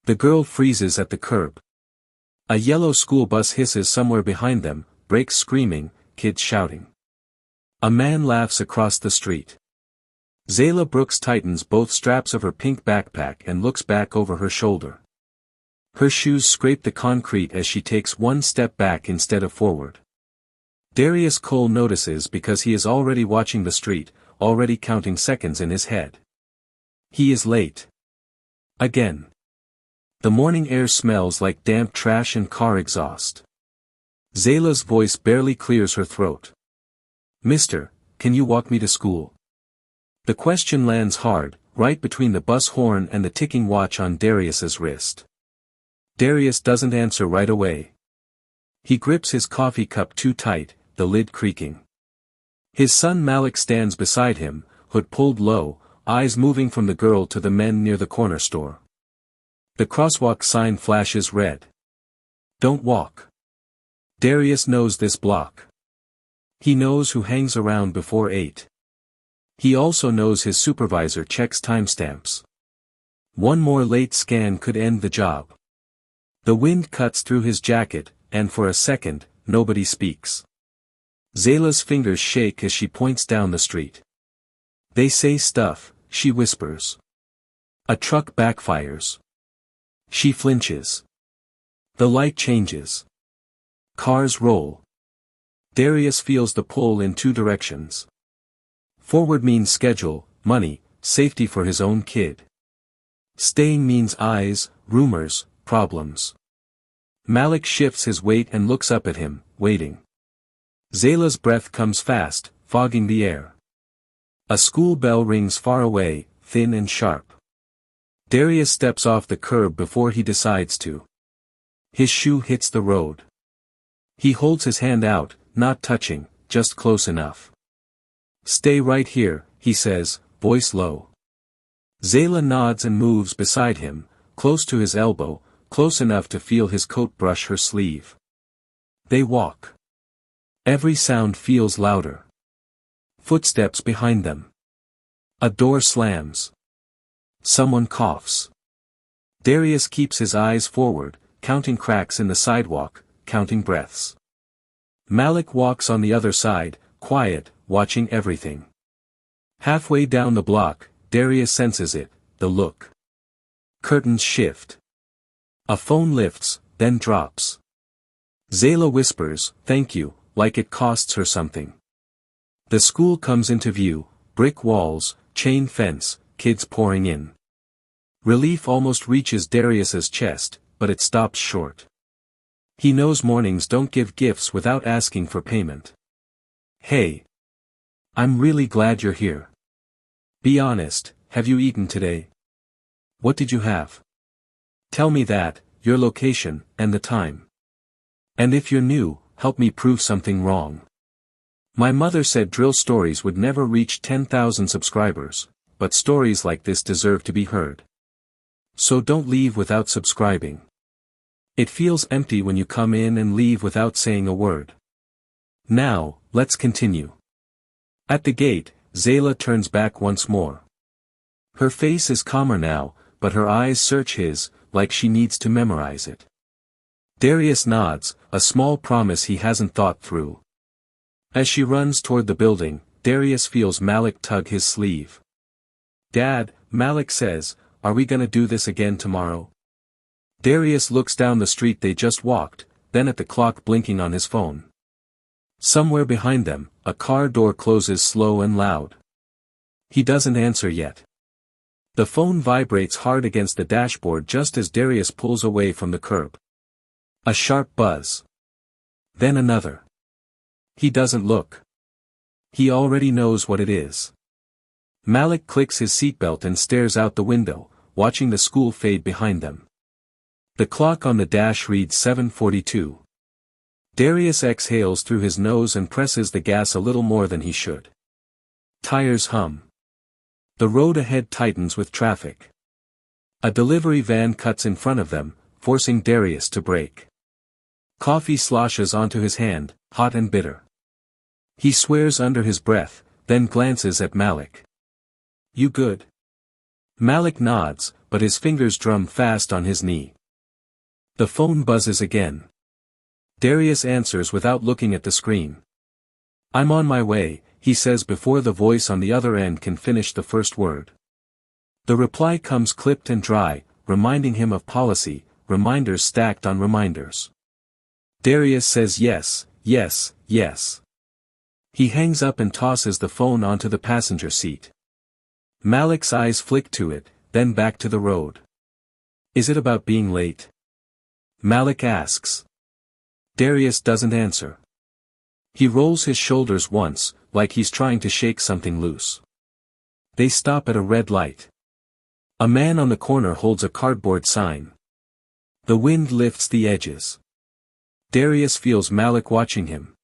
The girl freezes at the curb. A yellow school bus hisses somewhere behind them, brakes screaming, kids shouting. A man laughs across the street. Zayla Brooks tightens both straps of her pink backpack and looks back over her shoulder. Her shoes scrape the concrete as she takes one step back instead of forward. Darius Cole notices because he is already watching the street, already counting seconds in his head. He is late. Again. The morning air smells like damp trash and car exhaust. Zayla's voice barely clears her throat. "Mister, can you walk me to school?" The question lands hard, right between the bus horn and the ticking watch on Darius's wrist. Darius doesn't answer right away. He grips his coffee cup too tight, the lid creaking. His son Malik stands beside him, hood pulled low, eyes moving from the girl to the men near the corner store. The crosswalk sign flashes red. Don't walk. Darius knows this block. He knows who hangs around before 8. He also knows his supervisor checks timestamps. One more late scan could end the job. The wind cuts through his jacket, and for a second, nobody speaks. Zayla's fingers shake as she points down the street. "They say stuff," she whispers. A truck backfires. She flinches. The light changes. Cars roll. Darius feels the pull in two directions. Forward means schedule, money, safety for his own kid. Staying means eyes, rumors, problems. Malik shifts his weight and looks up at him, waiting. Zayla's breath comes fast, fogging the air. A school bell rings far away, thin and sharp. Darius steps off the curb before he decides to. His shoe hits the road. He holds his hand out, not touching, just close enough. "Stay right here," he says, voice low. Zayla nods and moves beside him, close to his elbow, close enough to feel his coat brush her sleeve. They walk. Every sound feels louder. Footsteps behind them. A door slams. Someone coughs. Darius keeps his eyes forward, counting cracks in the sidewalk, counting breaths. Malik walks on the other side, quiet, watching everything. Halfway down the block, Darius senses it, the look. Curtains shift. A phone lifts, then drops. Zayla whispers, "Thank you," like it costs her something. The school comes into view, brick walls, chain fence, kids pouring in. Relief almost reaches Darius's chest, but it stops short. He knows mornings don't give gifts without asking for payment. "Hey. I'm really glad you're here. Be honest, have you eaten today? What did you have? Tell me that, your location, and the time. And if you're new, help me prove something wrong. My mother said drill stories would never reach 10,000 subscribers, but stories like this deserve to be heard. So don't leave without subscribing. It feels empty when you come in and leave without saying a word. Now, let's continue." At the gate, Zayla turns back once more. Her face is calmer now, but her eyes search his, like she needs to memorize it. Darius nods, a small promise he hasn't thought through. As she runs toward the building, Darius feels Malik tug his sleeve. "Dad," Malik says, "are we gonna do this again tomorrow?" Darius looks down the street they just walked, then at the clock blinking on his phone. Somewhere behind them, a car door closes slow and loud. He doesn't answer yet. The phone vibrates hard against the dashboard just as Darius pulls away from the curb. A sharp buzz. Then another. He doesn't look. He already knows what it is. Malik clicks his seatbelt and stares out the window, watching the school fade behind them. The clock on the dash reads 7:42. Darius exhales through his nose and presses the gas a little more than he should. Tires hum. The road ahead tightens with traffic. A delivery van cuts in front of them, forcing Darius to brake. Coffee sloshes onto his hand, hot and bitter. He swears under his breath, then glances at Malik. "You good?" Malik nods, but his fingers drum fast on his knee. The phone buzzes again. Darius answers without looking at the screen. "I'm on my way," he says before the voice on the other end can finish the first word. The reply comes clipped and dry, reminding him of policy, reminders stacked on reminders. Darius says yes, yes, yes. He hangs up and tosses the phone onto the passenger seat. Malik's eyes flick to it, then back to the road. "Is it about being late?" Malik asks. Darius doesn't answer. He rolls his shoulders once, like he's trying to shake something loose. They stop at a red light. A man on the corner holds a cardboard sign. The wind lifts the edges. Darius feels Malik watching him.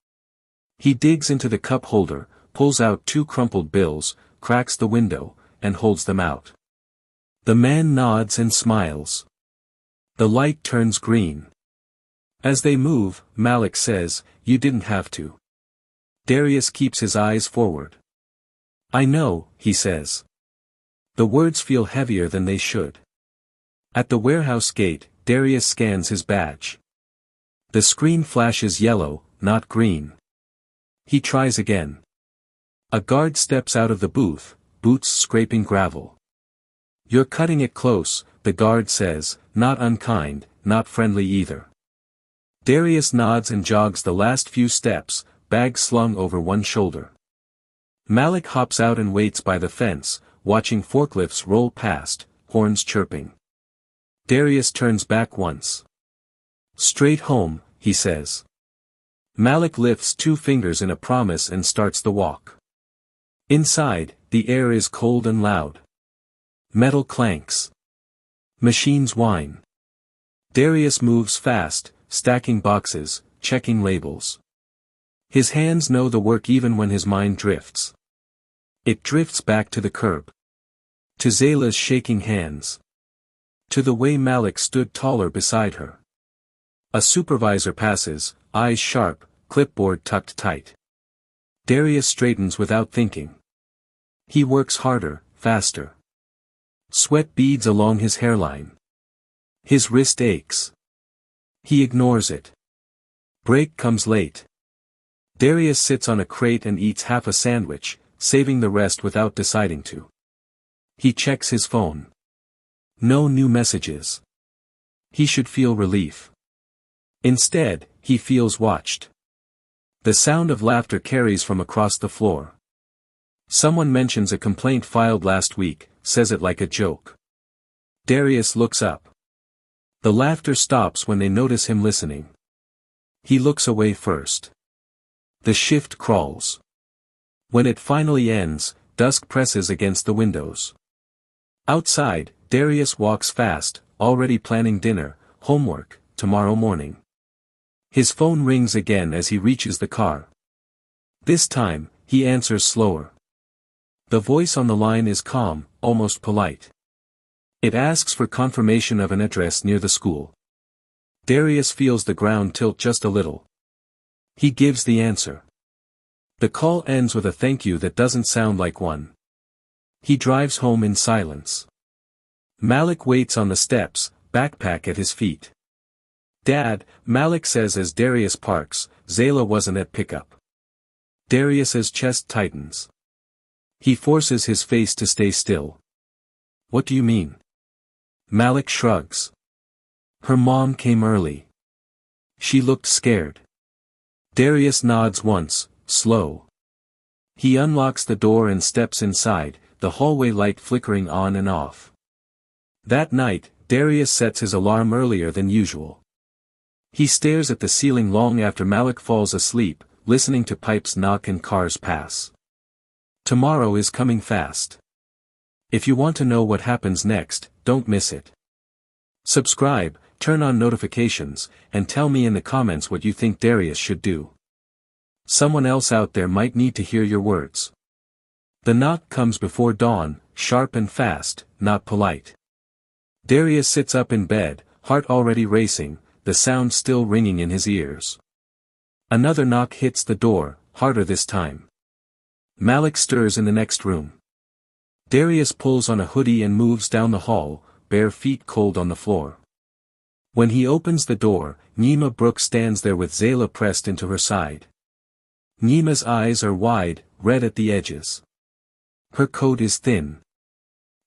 He digs into the cup holder, pulls out 2 crumpled bills, cracks the window, and holds them out. The man nods and smiles. The light turns green. As they move, Malik says, "You didn't have to." Darius keeps his eyes forward. "I know," he says. The words feel heavier than they should. At the warehouse gate, Darius scans his badge. The screen flashes yellow, not green. He tries again. A guard steps out of the booth, boots scraping gravel. "You're cutting it close," the guard says, not unkind, not friendly either. Darius nods and jogs the last few steps, bag slung over one shoulder. Malik hops out and waits by the fence, watching forklifts roll past, horns chirping. Darius turns back once. "Straight home," he says. Malik lifts 2 fingers in a promise and starts the walk. Inside, the air is cold and loud. Metal clanks. Machines whine. Darius moves fast, stacking boxes, checking labels. His hands know the work even when his mind drifts. It drifts back to the curb. To Zayla's shaking hands. To the way Malik stood taller beside her. A supervisor passes, eyes sharp, clipboard tucked tight. Darius straightens without thinking. He works harder, faster. Sweat beads along his hairline. His wrist aches. He ignores it. Break comes late. Darius sits on a crate and eats half a sandwich, saving the rest without deciding to. He checks his phone. No new messages. He should feel relief. Instead, he feels watched. The sound of laughter carries from across the floor. Someone mentions a complaint filed last week, says it like a joke. Darius looks up. The laughter stops when they notice him listening. He looks away first. The shift crawls. When it finally ends, dusk presses against the windows. Outside, Darius walks fast, already planning dinner, homework, tomorrow morning. His phone rings again as he reaches the car. This time, he answers slower. The voice on the line is calm, almost polite. It asks for confirmation of an address near the school. Darius feels the ground tilt just a little. He gives the answer. The call ends with a thank you that doesn't sound like one. He drives home in silence. Malik waits on the steps, backpack at his feet. "Dad," Malik says as Darius parks, "Zayla wasn't at pickup." Darius's chest tightens. He forces his face to stay still. "What do you mean?" Malik shrugs. "Her mom came early. She looked scared." Darius nods once, slow. He unlocks the door and steps inside, the hallway light flickering on and off. That night, Darius sets his alarm earlier than usual. He stares at the ceiling long after Malik falls asleep, listening to pipes knock and cars pass. Tomorrow is coming fast. If you want to know what happens next, don't miss it. Subscribe, turn on notifications, and tell me in the comments what you think Darius should do. Someone else out there might need to hear your words. The knock comes before dawn, sharp and fast, not polite. Darius sits up in bed, heart already racing, the sound still ringing in his ears. Another knock hits the door, harder this time. Malik stirs in the next room. Darius pulls on a hoodie and moves down the hall, bare feet cold on the floor. When he opens the door, Nima Brooke stands there with Zayla pressed into her side. Nima's eyes are wide, red at the edges. Her coat is thin.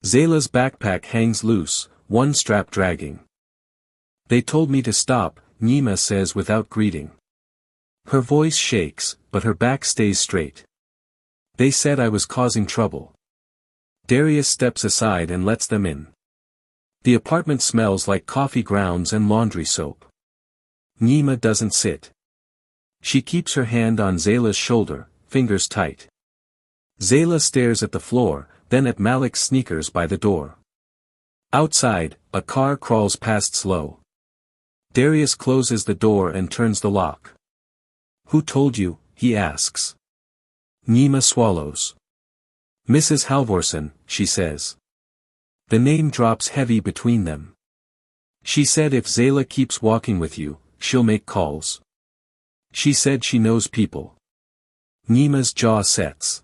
Zayla's backpack hangs loose, one strap dragging. "They told me to stop," Nima says without greeting. Her voice shakes, but her back stays straight. "They said I was causing trouble." Darius steps aside and lets them in. The apartment smells like coffee grounds and laundry soap. Nima doesn't sit. She keeps her hand on Zayla's shoulder, fingers tight. Zayla stares at the floor, then at Malik's sneakers by the door. Outside, a car crawls past slow. Darius closes the door and turns the lock. "Who told you?" he asks. Nima swallows. "Mrs. Halvorson," she says. The name drops heavy between them. "She said if Zayla keeps walking with you, she'll make calls. She said she knows people." Nima's jaw sets.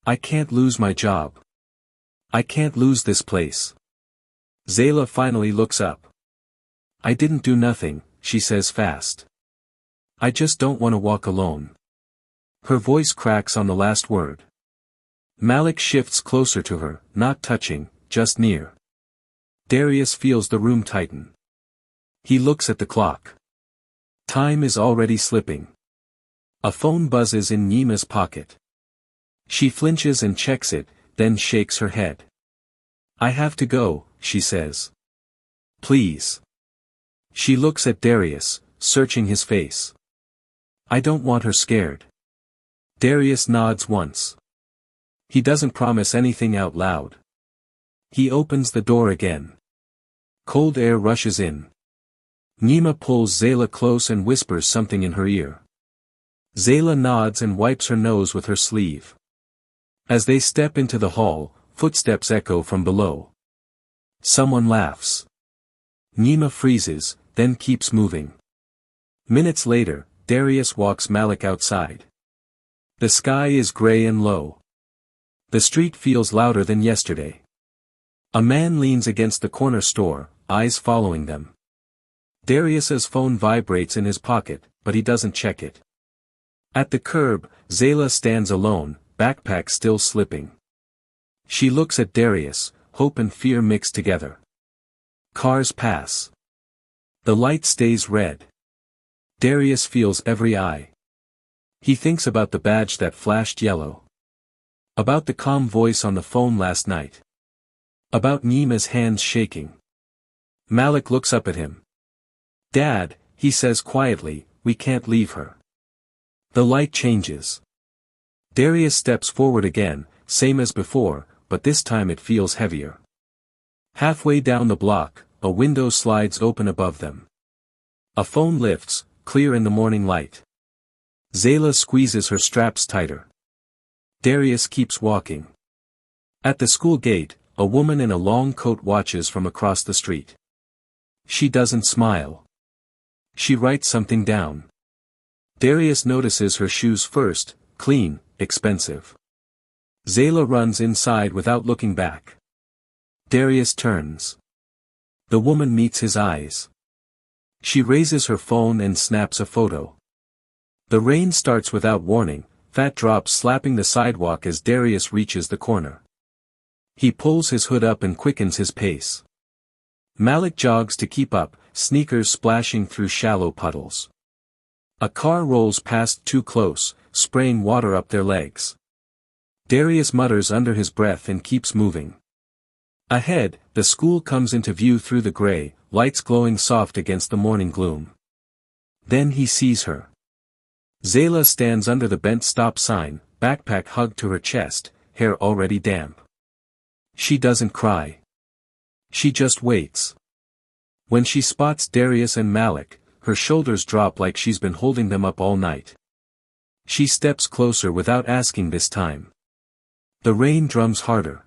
"I can't lose my job. I can't lose this place." Zayla finally looks up. "I didn't do nothing," she says fast. "I just don't want to walk alone." Her voice cracks on the last word. Malik shifts closer to her, not touching, just near. Darius feels the room tighten. He looks at the clock. Time is already slipping. A phone buzzes in Nima's pocket. She flinches and checks it, then shakes her head. "I have to go," she says. "Please." She looks at Darius, searching his face. "I don't want her scared." Darius nods once. He doesn't promise anything out loud. He opens the door again. Cold air rushes in. Nima pulls Zayla close and whispers something in her ear. Zayla nods and wipes her nose with her sleeve. As they step into the hall, footsteps echo from below. Someone laughs. Nima freezes, then keeps moving. Minutes later, Darius walks Malik outside. The sky is gray and low. The street feels louder than yesterday. A man leans against the corner store, eyes following them. Darius's phone vibrates in his pocket, but he doesn't check it. At the curb, Zayla stands alone, backpack still slipping. She looks at Darius, hope and fear mixed together. Cars pass. The light stays red. Darius feels every eye. He thinks about the badge that flashed yellow. About the calm voice on the phone last night. About Nima's hands shaking. Malik looks up at him. "Dad," he says quietly, "we can't leave her." The light changes. Darius steps forward again, same as before, but this time it feels heavier. Halfway down the block, a window slides open above them. A phone lifts, clear in the morning light. Zayla squeezes her straps tighter. Darius keeps walking. At the school gate, a woman in a long coat watches from across the street. She doesn't smile. She writes something down. Darius notices her shoes first, clean, expensive. Zayla runs inside without looking back. Darius turns. The woman meets his eyes. She raises her phone and snaps a photo. The rain starts without warning, fat drops slapping the sidewalk as Darius reaches the corner. He pulls his hood up and quickens his pace. Malik jogs to keep up, sneakers splashing through shallow puddles. A car rolls past too close, spraying water up their legs. Darius mutters under his breath and keeps moving. Ahead, the school comes into view through the gray, lights glowing soft against the morning gloom. Then he sees her. Zayla stands under the bent stop sign, backpack hugged to her chest, hair already damp. She doesn't cry. She just waits. When she spots Darius and Malik, her shoulders drop like she's been holding them up all night. She steps closer without asking this time. The rain drums harder.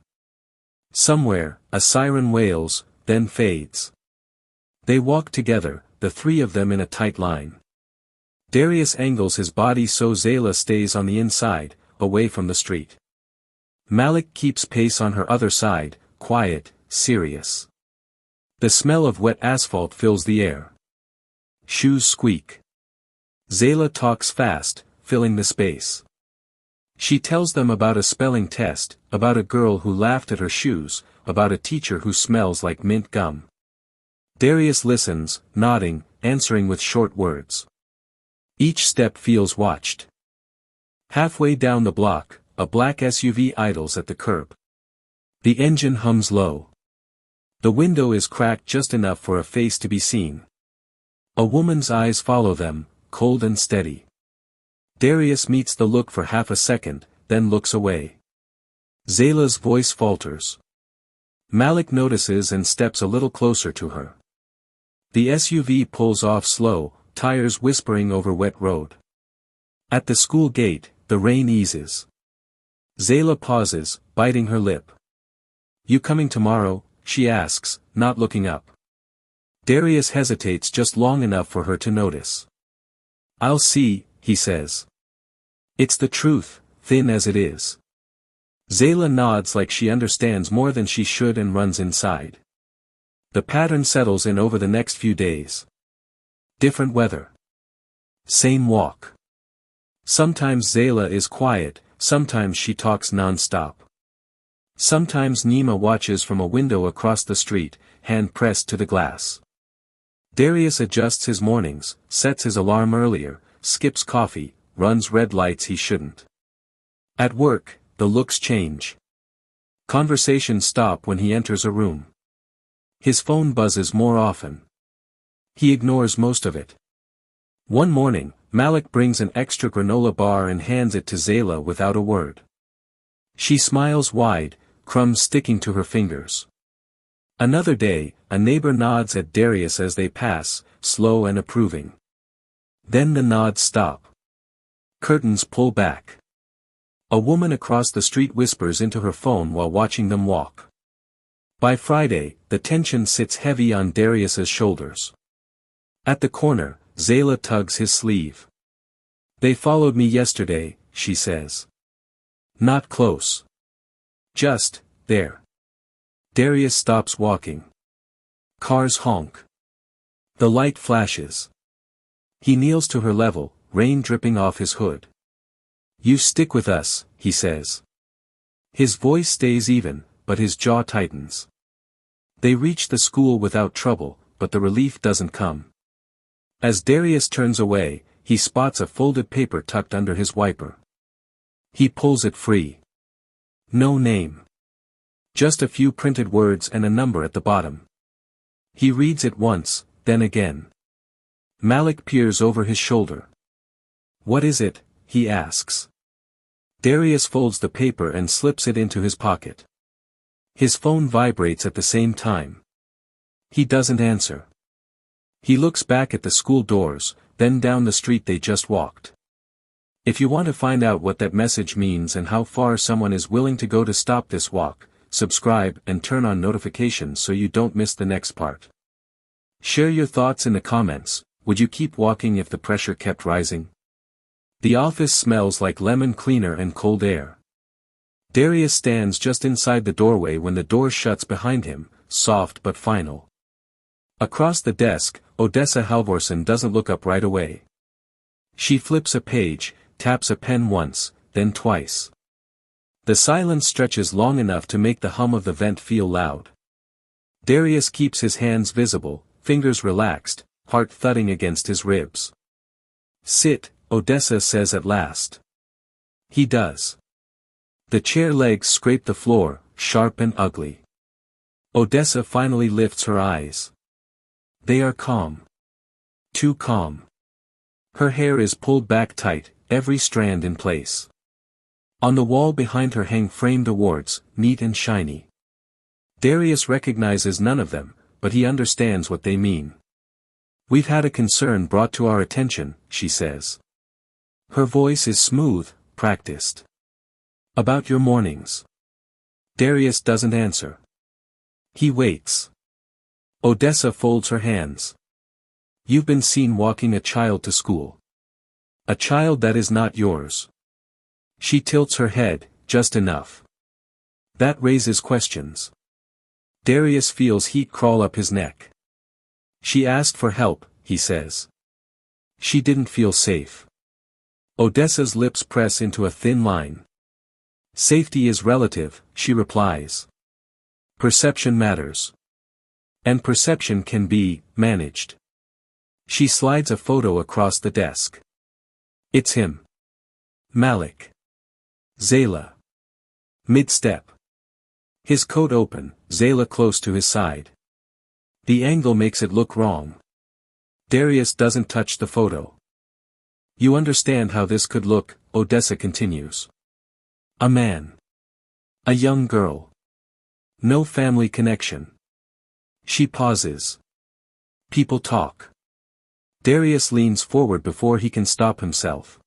Somewhere, a siren wails, then fades. They walk together, the three of them in a tight line. Darius angles his body so Zayla stays on the inside, away from the street. Malik keeps pace on her other side, quiet, serious. The smell of wet asphalt fills the air. Shoes squeak. Zayla talks fast, filling the space. She tells them about a spelling test, about a girl who laughed at her shoes, about a teacher who smells like mint gum. Darius listens, nodding, answering with short words. Each step feels watched. Halfway down the block, a black SUV idles at the curb. The engine hums low. The window is cracked just enough for a face to be seen. A woman's eyes follow them, cold and steady. Darius meets the look for half a second, then looks away. Zayla's voice falters. Malik notices and steps a little closer to her. The SUV pulls off slow, tires whispering over wet road. At the school gate, the rain eases. Zayla pauses, biting her lip. "You coming tomorrow?" she asks, not looking up. Darius hesitates just long enough for her to notice. "I'll see," he says. It's the truth, thin as it is. Zayla nods like she understands more than she should and runs inside. The pattern settles in over the next few days. Different weather. Same walk. Sometimes Zayla is quiet, sometimes she talks non-stop. Sometimes Nima watches from a window across the street, hand pressed to the glass. Darius adjusts his mornings, sets his alarm earlier, skips coffee, runs red lights he shouldn't. At work, the looks change. Conversations stop when he enters a room. His phone buzzes more often. He ignores most of it. One morning, Malik brings an extra granola bar and hands it to Zayla without a word. She smiles wide, crumbs sticking to her fingers. Another day, a neighbor nods at Darius as they pass, slow and approving. Then the nods stop. Curtains pull back. A woman across the street whispers into her phone while watching them walk. By Friday, the tension sits heavy on Darius's shoulders. At the corner, Zayla tugs his sleeve. "They followed me yesterday," she says. "Not close. Just, there." Darius stops walking. Cars honk. The light flashes. He kneels to her level, rain dripping off his hood. "You stick with us," he says. His voice stays even, but his jaw tightens. They reach the school without trouble, but the relief doesn't come. As Darius turns away, he spots a folded paper tucked under his wiper. He pulls it free. No name. Just a few printed words and a number at the bottom. He reads it once, then again. Malik peers over his shoulder. "What is it?" he asks. Darius folds the paper and slips it into his pocket. His phone vibrates at the same time. He doesn't answer. He looks back at the school doors, then down the street they just walked. If you want to find out what that message means and how far someone is willing to go to stop this walk, subscribe and turn on notifications so you don't miss the next part. Share your thoughts in the comments. Would you keep walking if the pressure kept rising? The office smells like lemon cleaner and cold air. Darius stands just inside the doorway when the door shuts behind him, soft but final. Across the desk, Odessa Halvorsen doesn't look up right away. She flips a page, taps a pen once, then twice. The silence stretches long enough to make the hum of the vent feel loud. Darius keeps his hands visible, fingers relaxed, heart thudding against his ribs. "Sit," Odessa says at last. He does. The chair legs scrape the floor, sharp and ugly. Odessa finally lifts her eyes. They are calm. Too calm. Her hair is pulled back tight, every strand in place. On the wall behind her hang framed awards, neat and shiny. Darius recognizes none of them, but he understands what they mean. "We've had a concern brought to our attention," she says. Her voice is smooth, practiced. "About your mornings." Darius doesn't answer. He waits. Odessa folds her hands. "You've been seen walking a child to school. A child that is not yours." She tilts her head, just enough. That raises questions. Darius feels heat crawl up his neck. She asked for help, he says. She didn't feel safe. Odessa's lips press into a thin line. Safety is relative, she replies. Perception matters. And perception can be managed. She slides a photo across the desk. It's him. Malik. Zayla. Mid-step. His coat open, Zayla close to his side. The angle makes it look wrong. Darius doesn't touch the photo. You understand how this could look, Odessa continues. A man. A young girl. No family connection. She pauses. People talk. Darius leans forward before he can stop himself.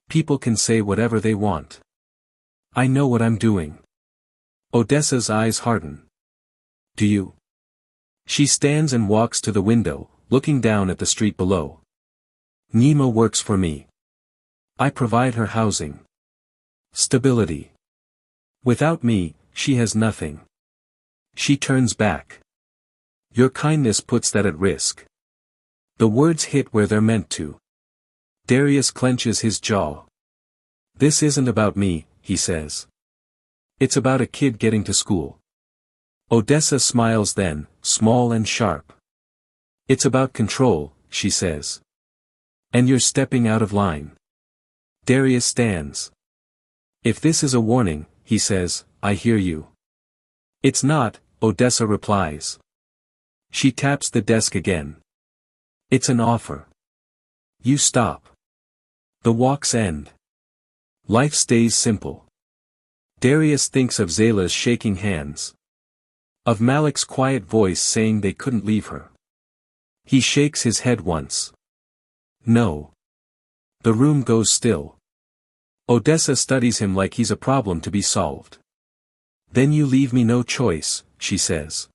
People can say whatever they want. I know what I'm doing. Odessa's eyes harden. Do you? She stands and walks to the window, looking down at the street below. Nima works for me. I provide her housing. Stability. Without me, she has nothing. She turns back. Your kindness puts that at risk. The words hit where they're meant to. Darius clenches his jaw. This isn't about me, he says. It's about a kid getting to school. Odessa smiles then, small and sharp. It's about control, she says. And you're stepping out of line. Darius stands. If this is a warning, he says, I hear you. It's not, Odessa replies. She taps the desk again. It's an offer. You stop. The walks end. Life stays simple. Darius thinks of Zayla's shaking hands. Of Malik's quiet voice saying they couldn't leave her. He shakes his head once. No. The room goes still. Odessa studies him like he's a problem to be solved. Then you leave me no choice, she says.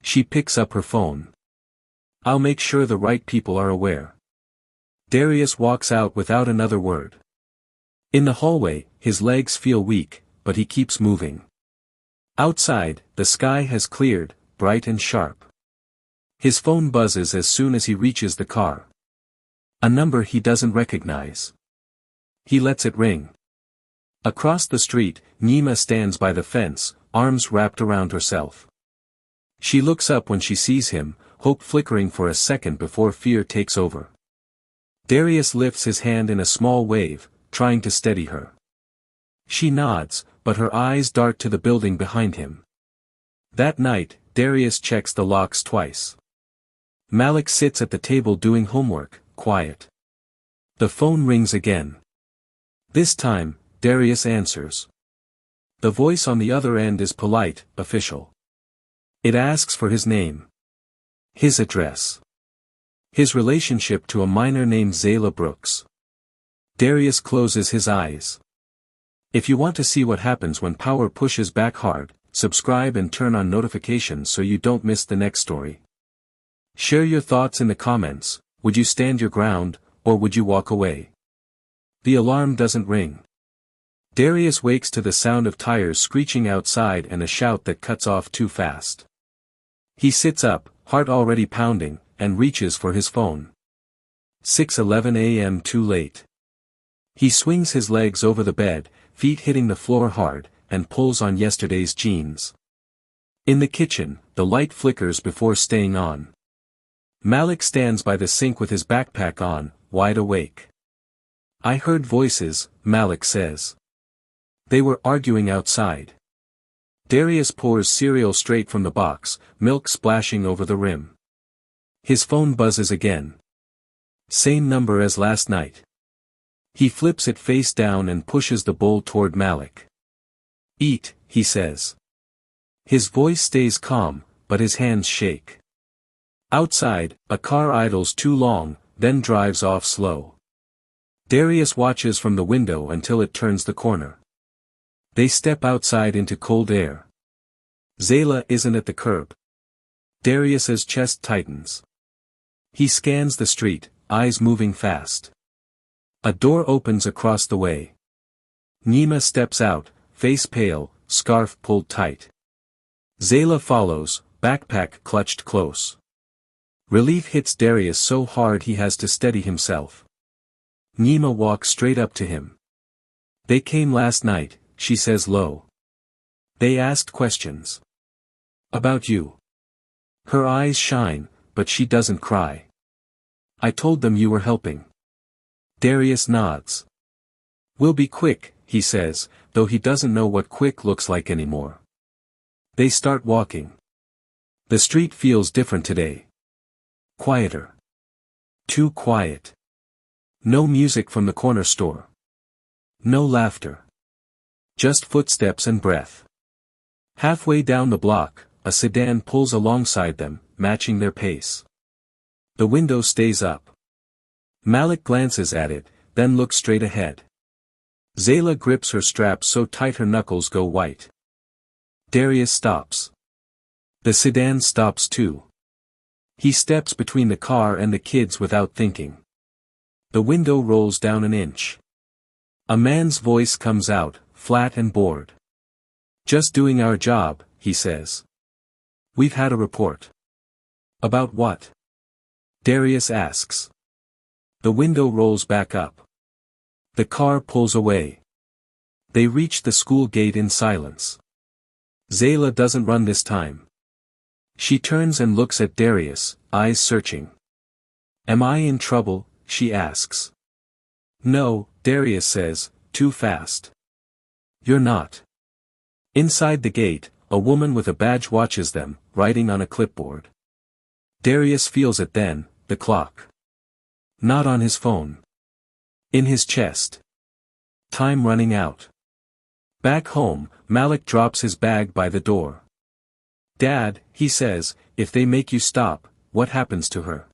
She picks up her phone. I'll make sure the right people are aware. Darius walks out without another word. In the hallway, his legs feel weak, but he keeps moving. Outside, the sky has cleared, bright and sharp. His phone buzzes as soon as he reaches the car. A number he doesn't recognize. He lets it ring. Across the street, Nima stands by the fence, arms wrapped around herself. She looks up when she sees him, hope flickering for a second before fear takes over. Darius lifts his hand in a small wave, trying to steady her. She nods, but her eyes dart to the building behind him. That night, Darius checks the locks twice. Malik sits at the table doing homework, quiet. The phone rings again. This time, Darius answers. The voice on the other end is polite, official. It asks for his name. His address. His relationship to a minor named Zayla Brooks. Darius closes his eyes. If you want to see what happens when power pushes back hard, subscribe and turn on notifications so you don't miss the next story. Share your thoughts in the comments. Would you stand your ground, or would you walk away? The alarm doesn't ring. Darius wakes to the sound of tires screeching outside and a shout that cuts off too fast. He sits up, heart already pounding, and reaches for his phone. 6:11 a.m. Too late. He swings his legs over the bed, feet hitting the floor hard, and pulls on yesterday's jeans. In the kitchen, the light flickers before staying on. Malik stands by the sink with his backpack on, wide awake. I heard voices, Malik says. They were arguing outside. Darius pours cereal straight from the box, milk splashing over the rim. His phone buzzes again. Same number as last night. He flips it face down and pushes the bowl toward Malik. Eat, he says. His voice stays calm, but his hands shake. Outside, a car idles too long, then drives off slow. Darius watches from the window until it turns the corner. They step outside into cold air. Zayla isn't at the curb. Darius's chest tightens. He scans the street, eyes moving fast. A door opens across the way. Nima steps out, face pale, scarf pulled tight. Zayla follows, backpack clutched close. Relief hits Darius so hard he has to steady himself. Nima walks straight up to him. They came last night, she says low. They asked questions. About you. Her eyes shine, but she doesn't cry. I told them you were helping. Darius nods. We'll be quick, he says, though he doesn't know what quick looks like anymore. They start walking. The street feels different today. Quieter. Too quiet. No music from the corner store. No laughter. Just footsteps and breath. Halfway down the block, a sedan pulls alongside them, matching their pace. The window stays up. Malik glances at it, then looks straight ahead. Zayla grips her strap so tight her knuckles go white. Darius stops. The sedan stops too. He steps between the car and the kids without thinking. The window rolls down an inch. A man's voice comes out, flat and bored. Just doing our job, he says. We've had a report. About what? Darius asks. The window rolls back up. The car pulls away. They reach the school gate in silence. Zayla doesn't run this time. She turns and looks at Darius, eyes searching. Am I in trouble? She asks. No, Darius says, too fast. You're not. Inside the gate, a woman with a badge watches them, writing on a clipboard. Darius feels it then, the clock. Not on his phone. In his chest. Time running out. Back home, Malik drops his bag by the door. Dad, he says, if they make you stop, what happens to her?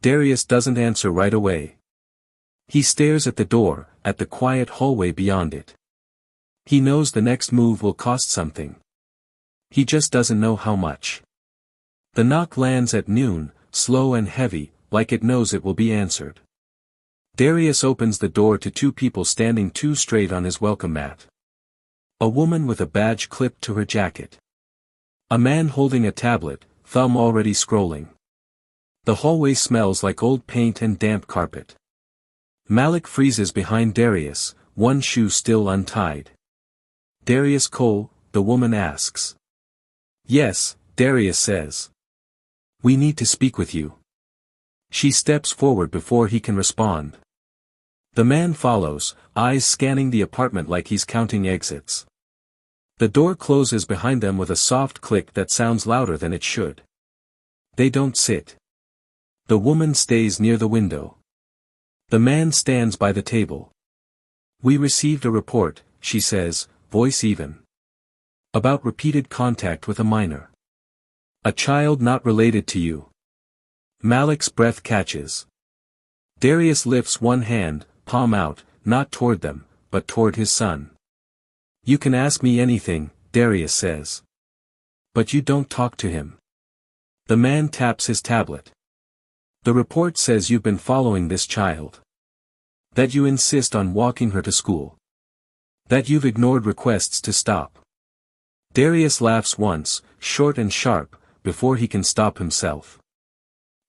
Darius doesn't answer right away. He stares at the door, at the quiet hallway beyond it. He knows the next move will cost something. He just doesn't know how much. The knock lands at noon, slow and heavy, like it knows it will be answered. Darius opens the door to two people standing too straight on his welcome mat. A woman with a badge clipped to her jacket. A man holding a tablet, thumb already scrolling. The hallway smells like old paint and damp carpet. Malik freezes behind Darius, one shoe still untied. Darius Cole, the woman asks. Yes, Darius says. We need to speak with you. She steps forward before he can respond. The man follows, eyes scanning the apartment like he's counting exits. The door closes behind them with a soft click that sounds louder than it should. They don't sit. The woman stays near the window. The man stands by the table. We received a report, she says, voice even. About repeated contact with a minor. A child not related to you. Malik's breath catches. Darius lifts one hand, palm out, not toward them, but toward his son. You can ask me anything, Darius says. But you don't talk to him. The man taps his tablet. The report says you've been following this child. That you insist on walking her to school. That you've ignored requests to stop. Darius laughs once, short and sharp, before he can stop himself.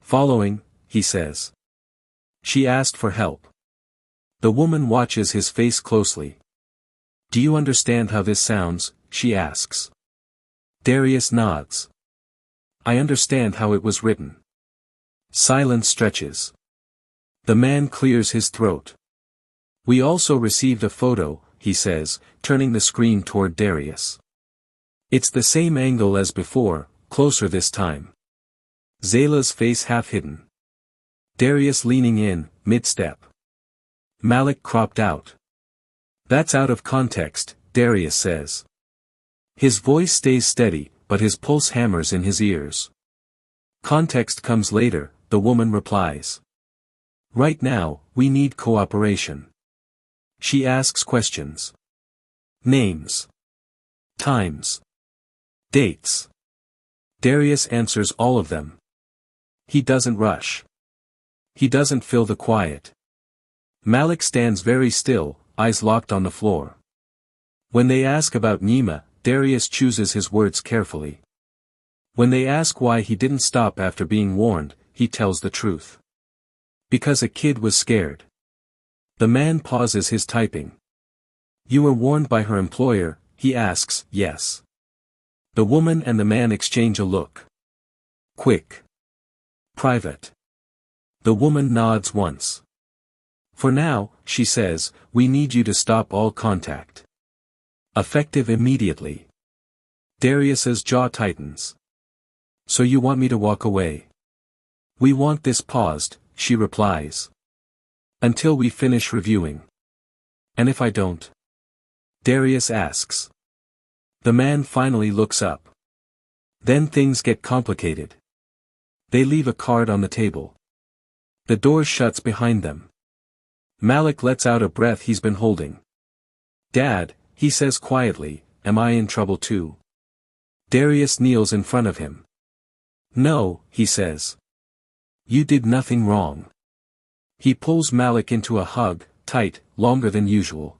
Following, he says. She asked for help. The woman watches his face closely. Do you understand how this sounds? She asks. Darius nods. I understand how it was written. Silence stretches. The man clears his throat. We also received a photo, he says, turning the screen toward Darius. It's the same angle as before, closer this time. Zayla's face half hidden. Darius leaning in, mid-step. Malik cropped out. That's out of context, Darius says. His voice stays steady, but his pulse hammers in his ears. Context comes later, the woman replies. Right now, we need cooperation. She asks questions. Names. Times. Dates. Darius answers all of them. He doesn't rush. He doesn't fill the quiet. Malik stands very still, eyes locked on the floor. When they ask about Nima, Darius chooses his words carefully. When they ask why he didn't stop after being warned, he tells the truth. Because a kid was scared. The man pauses his typing. You were warned by her employer, he asks. Yes. The woman and the man exchange a look. Quick. Private. The woman nods once. For now, she says, we need you to stop all contact. Effective immediately. Darius's jaw tightens. So you want me to walk away? We want this paused, she replies. Until we finish reviewing. And if I don't? Darius asks. The man finally looks up. Then things get complicated. They leave a card on the table. The door shuts behind them. Malik lets out a breath he's been holding. Dad, he says quietly, am I in trouble too? Darius kneels in front of him. No, he says. You did nothing wrong. He pulls Malik into a hug, tight, longer than usual.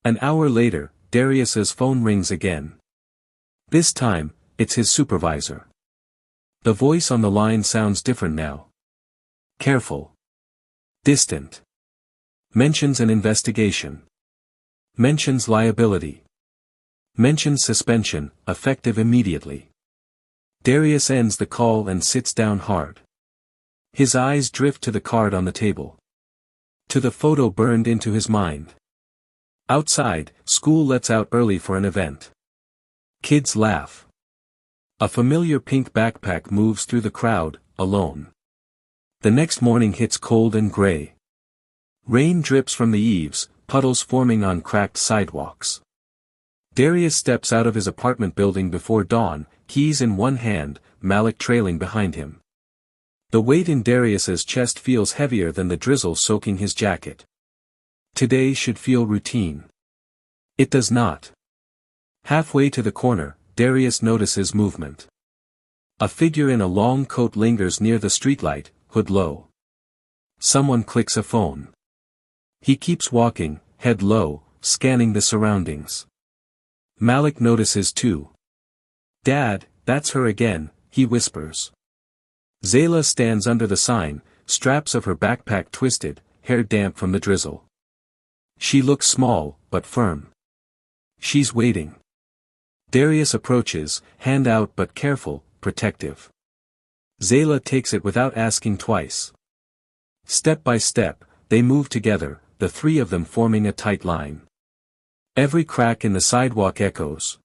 An hour later, Darius's phone rings again. This time, it's his supervisor. The voice on the line sounds different now. Careful. Distant. Mentions an investigation. Mentions liability. Mentions suspension, effective immediately. Darius ends the call and sits down hard. His eyes drift to the card on the table. To the photo burned into his mind. Outside, school lets out early for an event. Kids laugh. A familiar pink backpack moves through the crowd, alone. The next morning hits cold and gray. Rain drips from the eaves, puddles forming on cracked sidewalks. Darius steps out of his apartment building before dawn, keys in one hand, Malik trailing behind him. The weight in Darius's chest feels heavier than the drizzle soaking his jacket. Today should feel routine. It does not. Halfway to the corner, Darius notices movement. A figure in a long coat lingers near the streetlight, hood low. Someone clicks a phone. He keeps walking, head low, scanning the surroundings. Malik notices too. Dad, that's her again, he whispers. Zayla stands under the sign, straps of her backpack twisted, hair damp from the drizzle. She looks small, but firm. She's waiting. Darius approaches, hand out but careful, protective. Zayla takes it without asking twice. Step by step, they move together, the three of them forming a tight line. Every crack in the sidewalk echoes.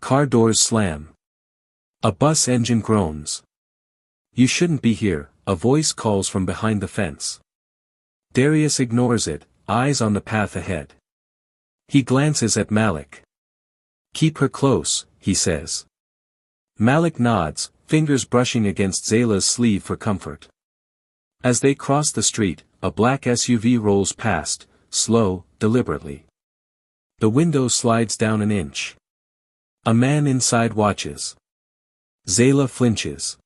Car doors slam. A bus engine groans. You shouldn't be here, a voice calls from behind the fence. Darius ignores it, eyes on the path ahead. He glances at Malik. Keep her close, he says. Malik nods, fingers brushing against Zayla's sleeve for comfort. As they cross the street, a black SUV rolls past, slow, deliberately. The window slides down an inch. A man inside watches. Zayla flinches.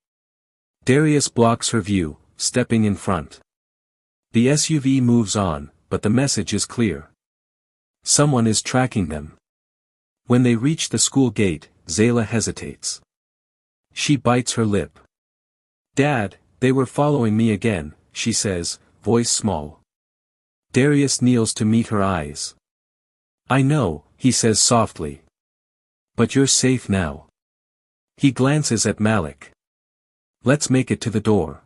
Darius blocks her view, stepping in front. The SUV moves on, but the message is clear. Someone is tracking them. When they reach the school gate, Zayla hesitates. She bites her lip. Dad, they were following me again, she says, voice small. Darius kneels to meet her eyes. I know, he says softly. But you're safe now. He glances at Malik. Let's make it to the door.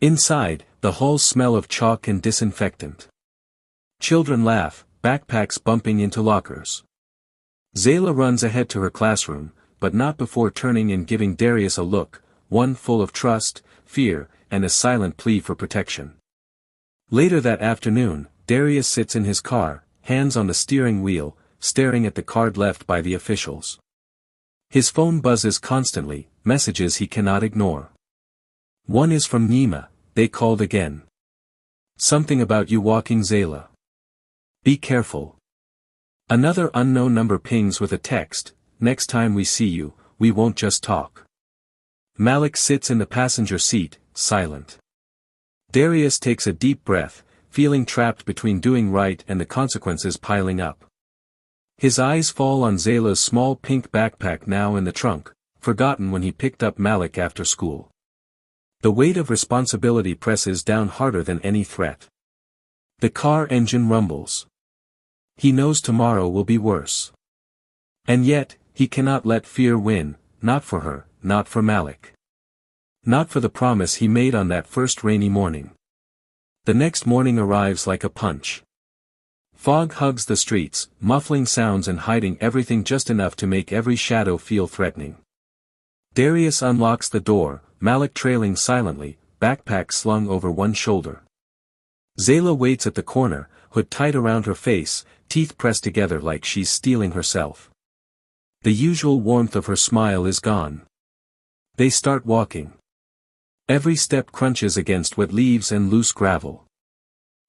Inside, the halls smell of chalk and disinfectant. Children laugh, backpacks bumping into lockers. Zayla runs ahead to her classroom, but not before turning and giving Darius a look, one full of trust, fear, and a silent plea for protection. Later that afternoon, Darius sits in his car, hands on the steering wheel, staring at the card left by the officials. His phone buzzes constantly, messages he cannot ignore. One is from Nima, they called again. Something about you walking Zayla. Be careful. Another unknown number pings with a text, next time we see you, we won't just talk. Malik sits in the passenger seat, silent. Darius takes a deep breath, feeling trapped between doing right and the consequences piling up. His eyes fall on Zayla's small pink backpack now in the trunk, forgotten when he picked up Malik after school. The weight of responsibility presses down harder than any threat. The car engine rumbles. He knows tomorrow will be worse. And yet, he cannot let fear win, not for her, not for Malik. Not for the promise he made on that first rainy morning. The next morning arrives like a punch. Fog hugs the streets, muffling sounds and hiding everything just enough to make every shadow feel threatening. Darius unlocks the door, Malik trailing silently, backpack slung over one shoulder. Zayla waits at the corner, hood tight around her face, teeth pressed together like she's steeling herself. The usual warmth of her smile is gone. They start walking. Every step crunches against wet leaves and loose gravel.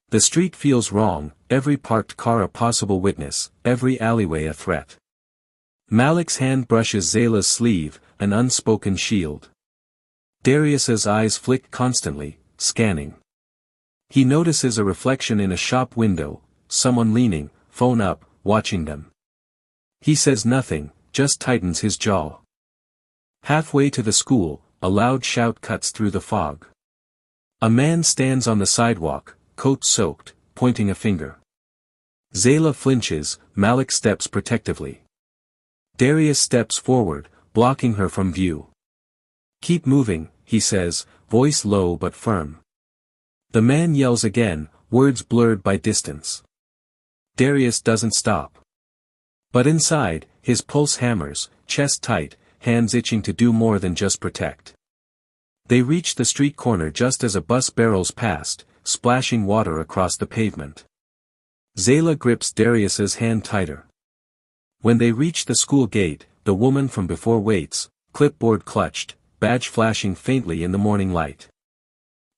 The street feels wrong, every parked car a possible witness, every alleyway a threat. Malik's hand brushes Zayla's sleeve, an unspoken shield. Darius's eyes flick constantly, scanning. He notices a reflection in a shop window, someone leaning, phone up, watching them. He says nothing, just tightens his jaw. Halfway to the school, a loud shout cuts through the fog. A man stands on the sidewalk, coat soaked, pointing a finger. Zayla flinches, Malik steps protectively. Darius steps forward, blocking her from view. "Keep moving," he says, voice low but firm. The man yells again, words blurred by distance. Darius doesn't stop. But inside, his pulse hammers, chest tight, hands itching to do more than just protect. They reach the street corner just as a bus barrels past, splashing water across the pavement. Zayla grips Darius's hand tighter. When they reach the school gate, the woman from before waits, clipboard clutched, badge flashing faintly in the morning light.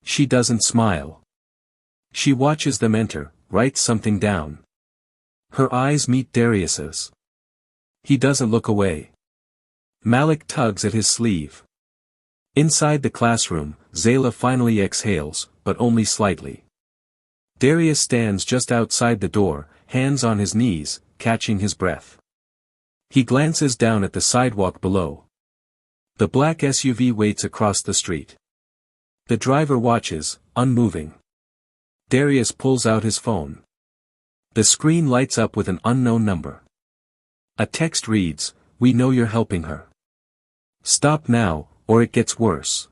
She doesn't smile. She watches them enter, writes something down. Her eyes meet Darius's. He doesn't look away. Malik tugs at his sleeve. Inside the classroom, Zayla finally exhales, but only slightly. Darius stands just outside the door, hands on his knees, catching his breath. He glances down at the sidewalk below. The black SUV waits across the street. The driver watches, unmoving. Darius pulls out his phone. The screen lights up with an unknown number. A text reads, "We know you're helping her. Stop now, or it gets worse."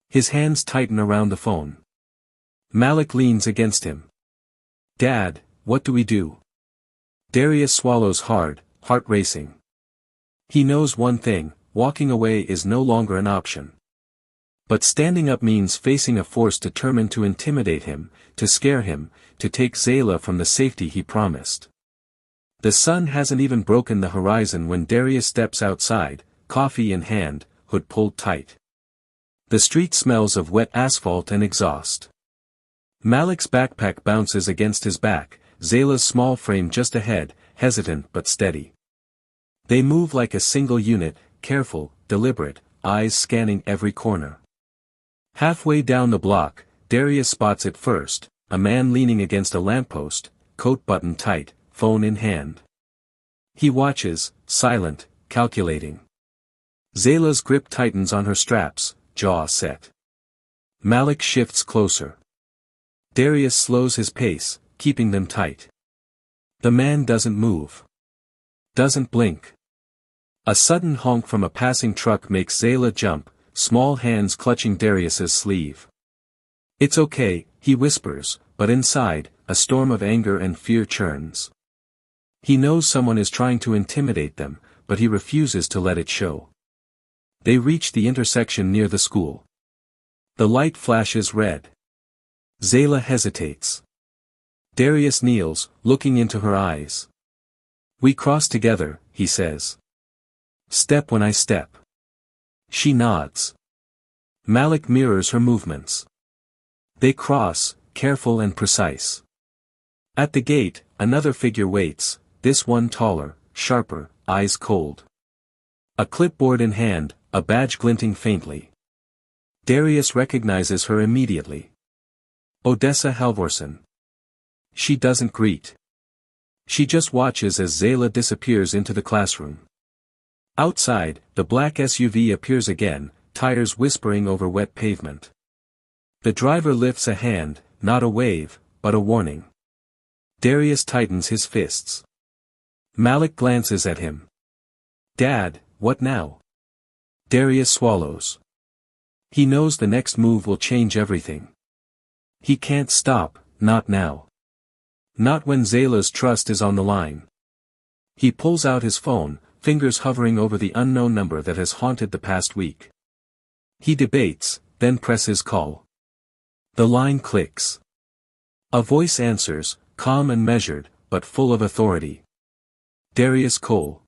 His hands tighten around the phone. Malik leans against him. "Dad, what do we do?" Darius swallows hard, heart racing. He knows one thing, walking away is no longer an option. But standing up means facing a force determined to intimidate him, to scare him, to take Zayla from the safety he promised. The sun hasn't even broken the horizon when Darius steps outside, coffee in hand, hood pulled tight. The street smells of wet asphalt and exhaust. Malik's backpack bounces against his back, Zayla's small frame just ahead, hesitant but steady. They move like a single unit, careful, deliberate, eyes scanning every corner. Halfway down the block, Darius spots it first, a man leaning against a lamppost, coat buttoned tight, phone in hand. He watches, silent, calculating. Zayla's grip tightens on her straps, jaw set. Malik shifts closer. Darius slows his pace, keeping them tight. The man doesn't move. Doesn't blink. A sudden honk from a passing truck makes Zayla jump, small hands clutching Darius's sleeve. "It's okay," he whispers, but inside, a storm of anger and fear churns. He knows someone is trying to intimidate them, but he refuses to let it show. They reach the intersection near the school. The light flashes red. Zayla hesitates. Darius kneels, looking into her eyes. "We cross together," he says. "Step when I step." She nods. Malik mirrors her movements. They cross, careful and precise. At the gate, another figure waits, this one taller, sharper, eyes cold. A clipboard in hand, a badge glinting faintly. Darius recognizes her immediately. Odessa Halvorsen. She doesn't greet. She just watches as Zayla disappears into the classroom. Outside, the black SUV appears again, tires whispering over wet pavement. The driver lifts a hand, not a wave, but a warning. Darius tightens his fists. Malik glances at him. "Dad, what now?" Darius swallows. He knows the next move will change everything. He can't stop, not now. Not when Zayla's trust is on the line. He pulls out his phone, fingers hovering over the unknown number that has haunted the past week. He debates, then presses call. The line clicks. A voice answers, calm and measured, but full of authority. Darius Cole.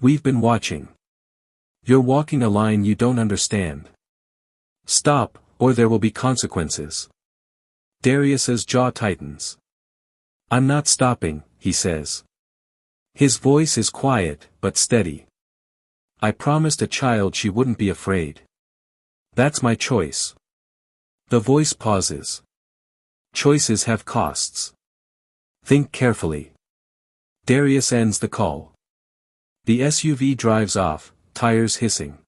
"We've been watching. You're walking a line you don't understand. Stop, or there will be consequences." Darius's jaw tightens. "I'm not stopping," he says. His voice is quiet, but steady. "I promised a child she wouldn't be afraid. That's my choice." The voice pauses. "Choices have costs. Think carefully." Darius ends the call. The SUV drives off, tires hissing.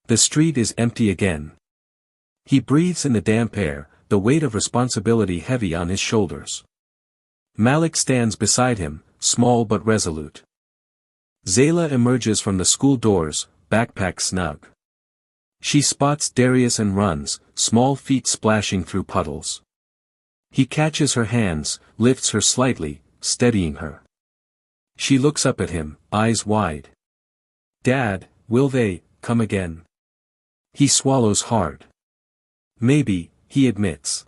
The street is empty again. He breathes in the damp air, the weight of responsibility heavy on his shoulders. Malik stands beside him, small but resolute. Zayla emerges from the school doors, backpack snug. She spots Darius and runs, small feet splashing through puddles. He catches her hands, lifts her slightly, steadying her. She looks up at him, eyes wide. "Dad, will they come again?" He swallows hard. "Maybe," he admits.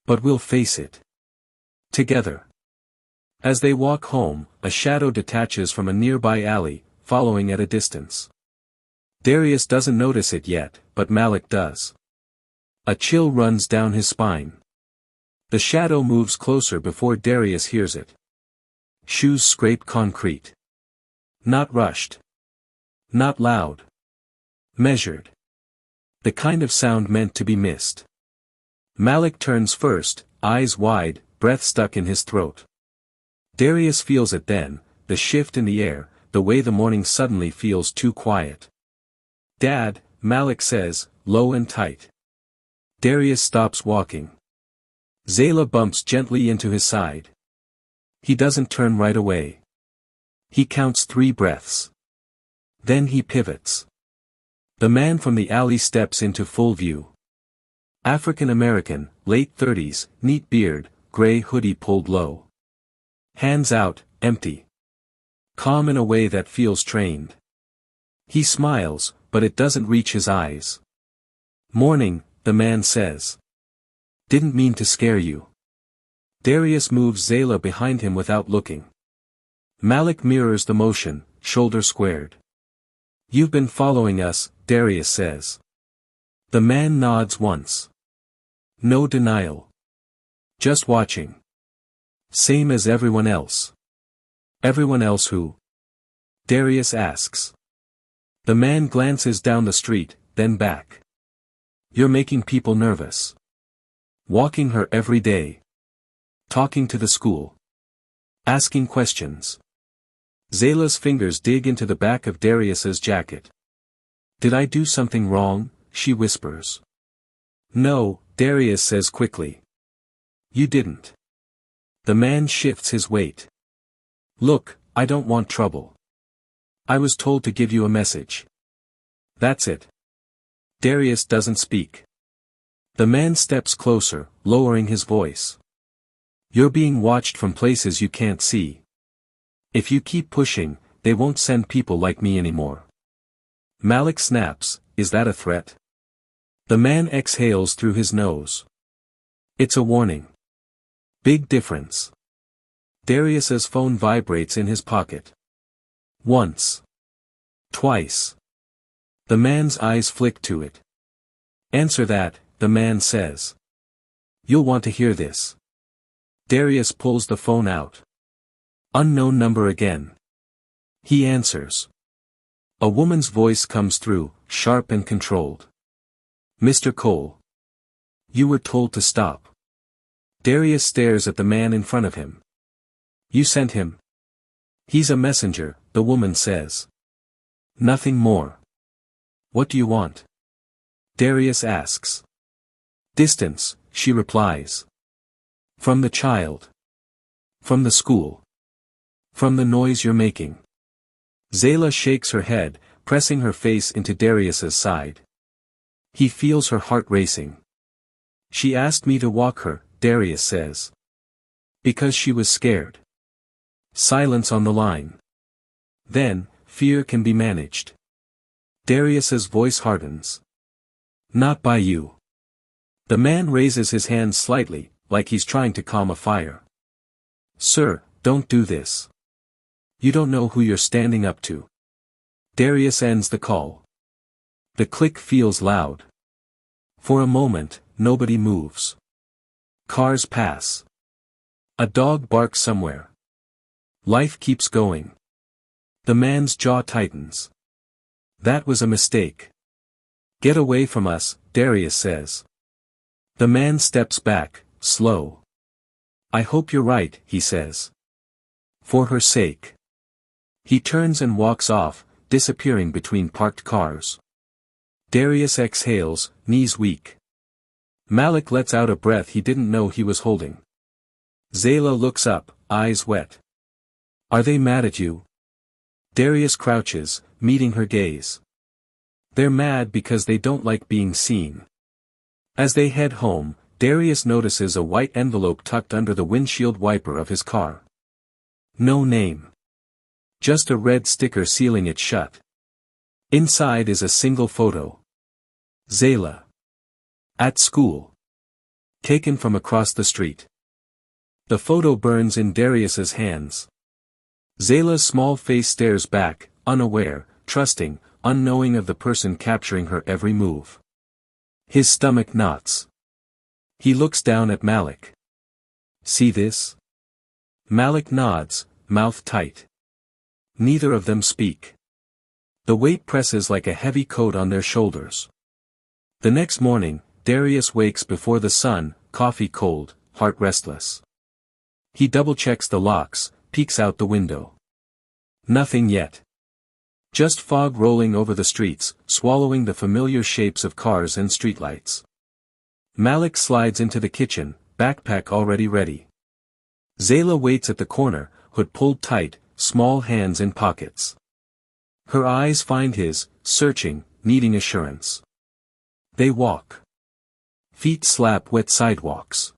"But we'll face it. Together." As they walk home, a shadow detaches from a nearby alley, following at a distance. Darius doesn't notice it yet, but Malik does. A chill runs down his spine. The shadow moves closer before Darius hears it. Shoes scrape concrete. Not rushed. Not loud. Measured. The kind of sound meant to be missed. Malik turns first, eyes wide, breath stuck in his throat. Darius feels it then, the shift in the air, the way the morning suddenly feels too quiet. "Dad," Malik says, low and tight. Darius stops walking. Zayla bumps gently into his side. He doesn't turn right away. He counts 3 breaths. Then he pivots. The man from the alley steps into full view. African American, late 30s, neat beard, gray hoodie pulled low. Hands out, empty. Calm in a way that feels trained. He smiles, but it doesn't reach his eyes. "Morning," the man says. "Didn't mean to scare you." Darius moves Zayla behind him without looking. Malik mirrors the motion, shoulder squared. "You've been following us," Darius says. The man nods once. No denial. "Just watching. Same as everyone else." "Everyone else who?" Darius asks. The man glances down the street, then back. "You're making people nervous. Walking her every day. Talking to the school. Asking questions." Zayla's fingers dig into the back of Darius's jacket. "Did I do something wrong?" she whispers. "No," Darius says quickly. "You didn't." The man shifts his weight. "Look, I don't want trouble. I was told to give you a message. That's it." Darius doesn't speak. The man steps closer, lowering his voice. "You're being watched from places you can't see. If you keep pushing, they won't send people like me anymore." Malik snaps, "Is that a threat?" The man exhales through his nose. "It's a warning." Big difference. Darius's phone vibrates in his pocket. Once. Twice. The man's eyes flick to it. "Answer that," the man says. "You'll want to hear this." Darius pulls the phone out. Unknown number again. He answers. A woman's voice comes through, sharp and controlled. "Mr. Cole. You were told to stop." Darius stares at the man in front of him. You sent him? He's a messenger, the woman says. Nothing more. What do you want? Darius asks. Distance, she replies. From the child. From the school. From the noise you're making. Zayla shakes her head, pressing her face into Darius's side. He feels her heart racing. She asked me to walk her, Darius says. Because she was scared. Silence on the line. Then, fear can be managed. Darius's voice hardens. Not by you. The man raises his hand slightly, like he's trying to calm a fire. Sir, don't do this. You don't know who you're standing up to. Darius ends the call. The click feels loud. For a moment, nobody moves. Cars pass. A dog barks somewhere. Life keeps going. The man's jaw tightens. That was a mistake. Get away from us, Darius says. The man steps back, slow. I hope you're right, he says. For her sake. He turns and walks off, disappearing between parked cars. Darius exhales, knees weak. Malik lets out a breath he didn't know he was holding. Zayla looks up, eyes wet. Are they mad at you? Darius crouches, meeting her gaze. They're mad because they don't like being seen. As they head home, Darius notices a white envelope tucked under the windshield wiper of his car. No name. Just a red sticker sealing it shut. Inside is a single photo. Zayla. At school. Taken from across the street. The photo burns in Darius's hands. Zayla's small face stares back, unaware, trusting, unknowing of the person capturing her every move. His stomach knots. He looks down at Malik. See this? Malik nods, mouth tight. Neither of them speak. The weight presses like a heavy coat on their shoulders. The next morning, Darius wakes before the sun, coffee cold, heart restless. He double-checks the locks, peeks out the window. Nothing yet. Just fog rolling over the streets, swallowing the familiar shapes of cars and streetlights. Malik slides into the kitchen, backpack already ready. Zayla waits at the corner, hood pulled tight, small hands in pockets. Her eyes find his, searching, needing assurance. They walk. Feet slap wet sidewalks.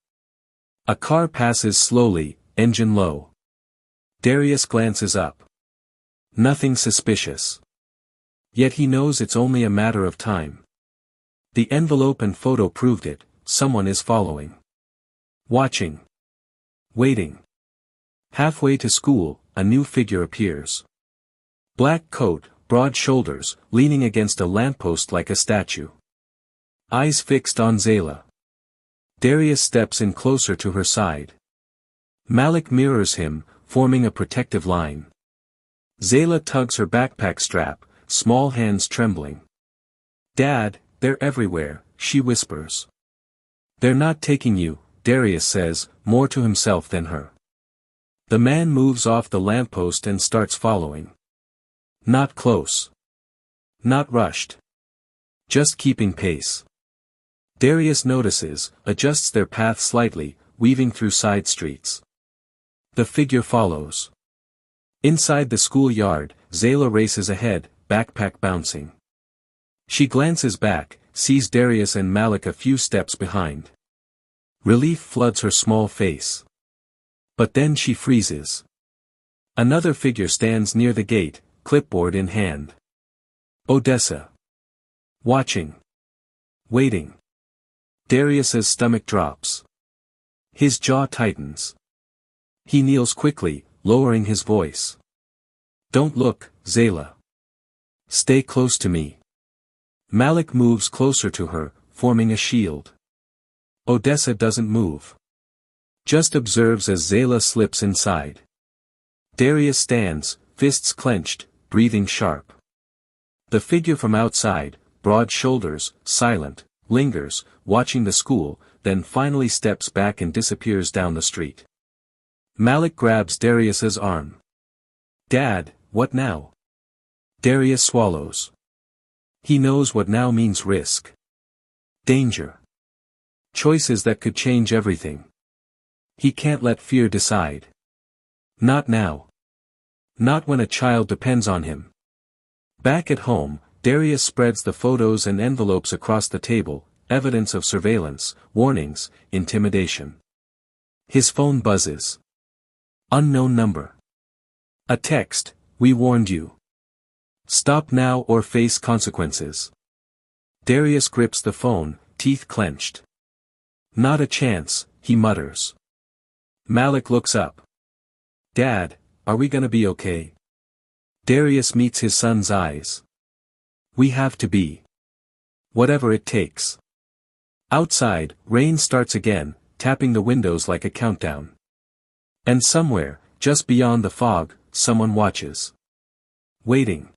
A car passes slowly, engine low. Darius glances up. Nothing suspicious. Yet he knows it's only a matter of time. The envelope and photo proved it, someone is following. Watching. Waiting. Halfway to school, a new figure appears. Black coat, broad shoulders, leaning against a lamppost like a statue. Eyes fixed on Zayla. Darius steps in closer to her side. Malik mirrors him, forming a protective line. Zayla tugs her backpack strap, small hands trembling. Dad, they're everywhere, she whispers. They're not taking you, Darius says, more to himself than her. The man moves off the lamppost and starts following. Not close. Not rushed. Just keeping pace. Darius notices, adjusts their path slightly, weaving through side streets. The figure follows. Inside the schoolyard, Zayla races ahead, backpack bouncing. She glances back, sees Darius and Malik a few steps behind. Relief floods her small face. But then she freezes. Another figure stands near the gate, clipboard in hand. Odessa. Watching. Waiting. Darius's stomach drops. His jaw tightens. He kneels quickly, lowering his voice. Don't look, Zayla. Stay close to me. Malik moves closer to her, forming a shield. Odessa doesn't move. Just observes as Zayla slips inside. Darius stands, fists clenched, breathing sharp. The figure from outside, broad shoulders, silent, lingers, watching the school, then finally steps back and disappears down the street. Malik grabs Darius's arm. Dad, what now? Darius swallows. He knows what now means: risk. Danger. Choices that could change everything. He can't let fear decide. Not now. Not when a child depends on him. Back at home, Darius spreads the photos and envelopes across the table, evidence of surveillance, warnings, intimidation. His phone buzzes. Unknown number. A text: "We warned you. Stop now or face consequences." Darius grips the phone, teeth clenched. "Not a chance," he mutters. Malik looks up. "Dad, are we gonna be okay?" Darius meets his son's eyes. "We have to be. Whatever it takes." Outside, rain starts again, tapping the windows like a countdown. And somewhere, just beyond the fog, someone watches. Waiting.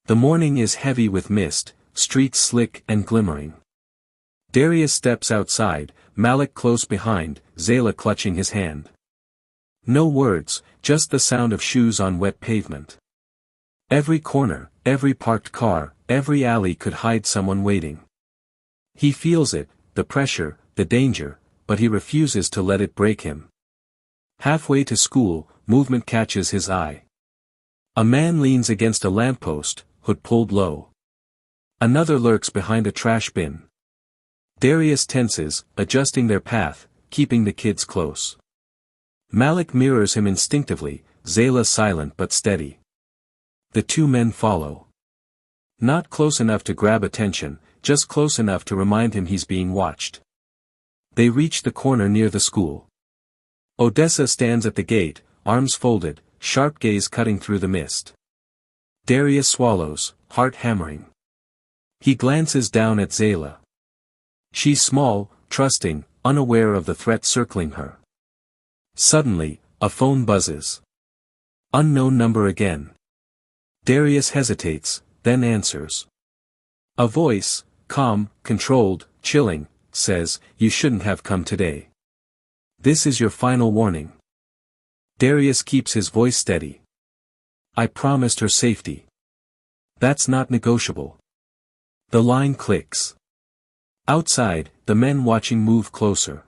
The morning is heavy with mist, streets slick and glimmering. Darius steps outside, Malik close behind, Zayla clutching his hand. No words, just the sound of shoes on wet pavement. Every corner, every parked car, every alley could hide someone waiting. He feels it, the pressure, the danger, but he refuses to let it break him. Halfway to school, movement catches his eye. A man leans against a lamppost, hood pulled low. Another lurks behind a trash bin. Darius tenses, adjusting their path, keeping the kids close. Malik mirrors him instinctively, Zayla silent but steady. The two men follow. Not close enough to grab attention, just close enough to remind him he's being watched. They reach the corner near the school. Odessa stands at the gate, arms folded, sharp gaze cutting through the mist. Darius swallows, heart hammering. He glances down at Zayla. She's small, trusting, unaware of the threat circling her. Suddenly, a phone buzzes. Unknown number again. Darius hesitates, then answers. A voice, calm, controlled, chilling, says, "You shouldn't have come today. This is your final warning." Darius keeps his voice steady. "I promised her safety. That's not negotiable." The line clicks. Outside, the men watching move closer.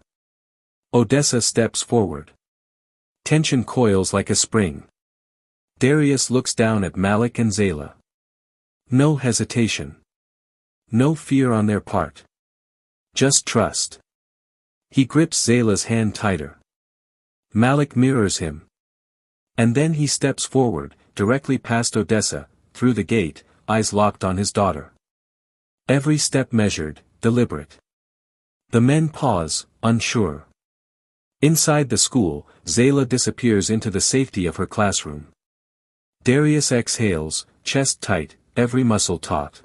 Odessa steps forward. Tension coils like a spring. Darius looks down at Malik and Zayla. No hesitation. No fear on their part. Just trust. He grips Zayla's hand tighter. Malik mirrors him. And then he steps forward, directly past Odessa, through the gate, eyes locked on his daughter. Every step measured, deliberate. The men pause, unsure. Inside the school, Zayla disappears into the safety of her classroom. Darius exhales, chest tight, every muscle taut.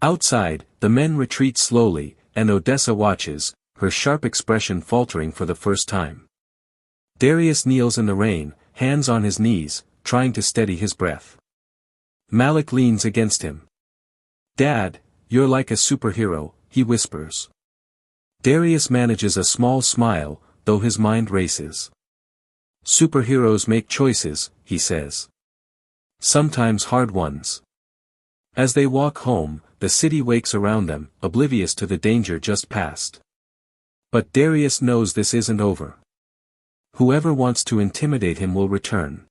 Outside, the men retreat slowly, and Odessa watches, her sharp expression faltering for the first time. Darius kneels in the rain, hands on his knees, trying to steady his breath. Malik leans against him. "Dad, you're like a superhero," he whispers. Darius manages a small smile, though his mind races. "Superheroes make choices," he says. "Sometimes hard ones." As they walk home, the city wakes around them, oblivious to the danger just past. But Darius knows this isn't over. Whoever wants to intimidate him will return.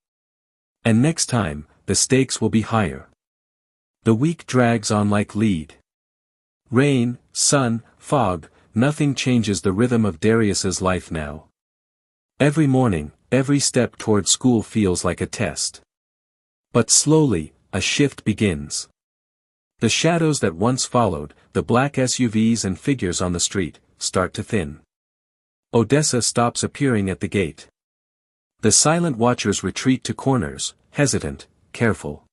And next time, the stakes will be higher. The week drags on like lead. Rain, sun, fog, nothing changes the rhythm of Darius's life now. Every morning, every step toward school feels like a test. But slowly, a shift begins. The shadows that once followed, the black SUVs and figures on the street, start to thin. Odessa stops appearing at the gate. The silent watchers retreat to corners, hesitant, careful.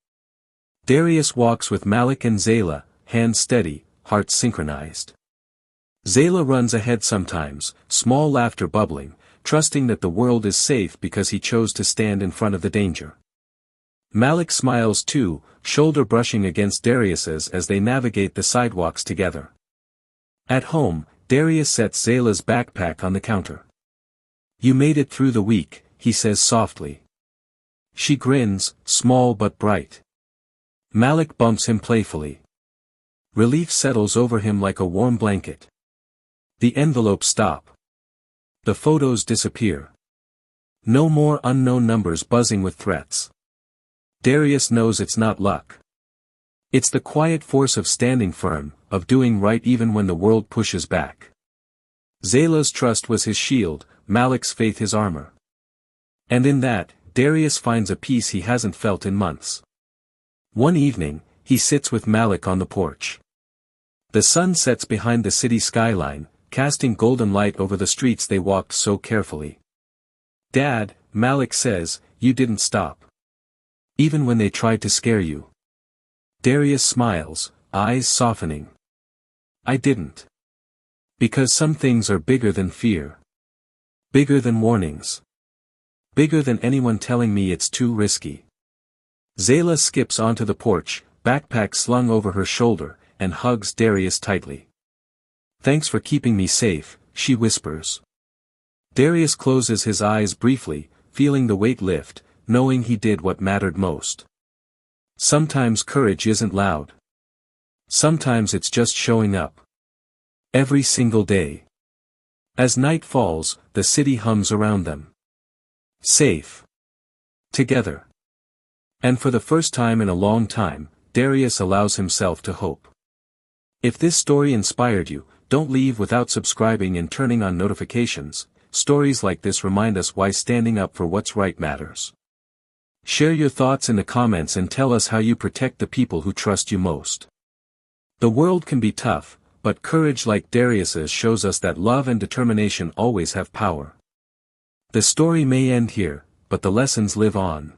Darius walks with Malik and Zayla, hands steady, hearts synchronized. Zayla runs ahead sometimes, small laughter bubbling, trusting that the world is safe because he chose to stand in front of the danger. Malik smiles too, shoulder brushing against Darius's as they navigate the sidewalks together. At home, Darius sets Zayla's backpack on the counter. You made it through the week, he says softly. She grins, small but bright. Malik bumps him playfully. Relief settles over him like a warm blanket. The envelopes stop. The photos disappear. No more unknown numbers buzzing with threats. Darius knows it's not luck. It's the quiet force of standing firm, of doing right even when the world pushes back. Zayla's trust was his shield, Malik's faith his armor. And in that, Darius finds a peace he hasn't felt in months. One evening, he sits with Malik on the porch. The sun sets behind the city skyline, casting golden light over the streets they walked so carefully. Dad, Malik says, you didn't stop. Even when they tried to scare you. Darius smiles, eyes softening. I didn't. Because some things are bigger than fear. Bigger than warnings. Bigger than anyone telling me it's too risky. Zayla skips onto the porch, backpack slung over her shoulder, and hugs Darius tightly. Thanks for keeping me safe, she whispers. Darius closes his eyes briefly, feeling the weight lift, knowing he did what mattered most. Sometimes courage isn't loud. Sometimes it's just showing up. Every single day. As night falls, the city hums around them. Safe. Together. And for the first time in a long time, Darius allows himself to hope. If this story inspired you, don't leave without subscribing and turning on notifications. Stories like this remind us why standing up for what's right matters. Share your thoughts in the comments and tell us how you protect the people who trust you most. The world can be tough, but courage like Darius's shows us that love and determination always have power. The story may end here, but the lessons live on.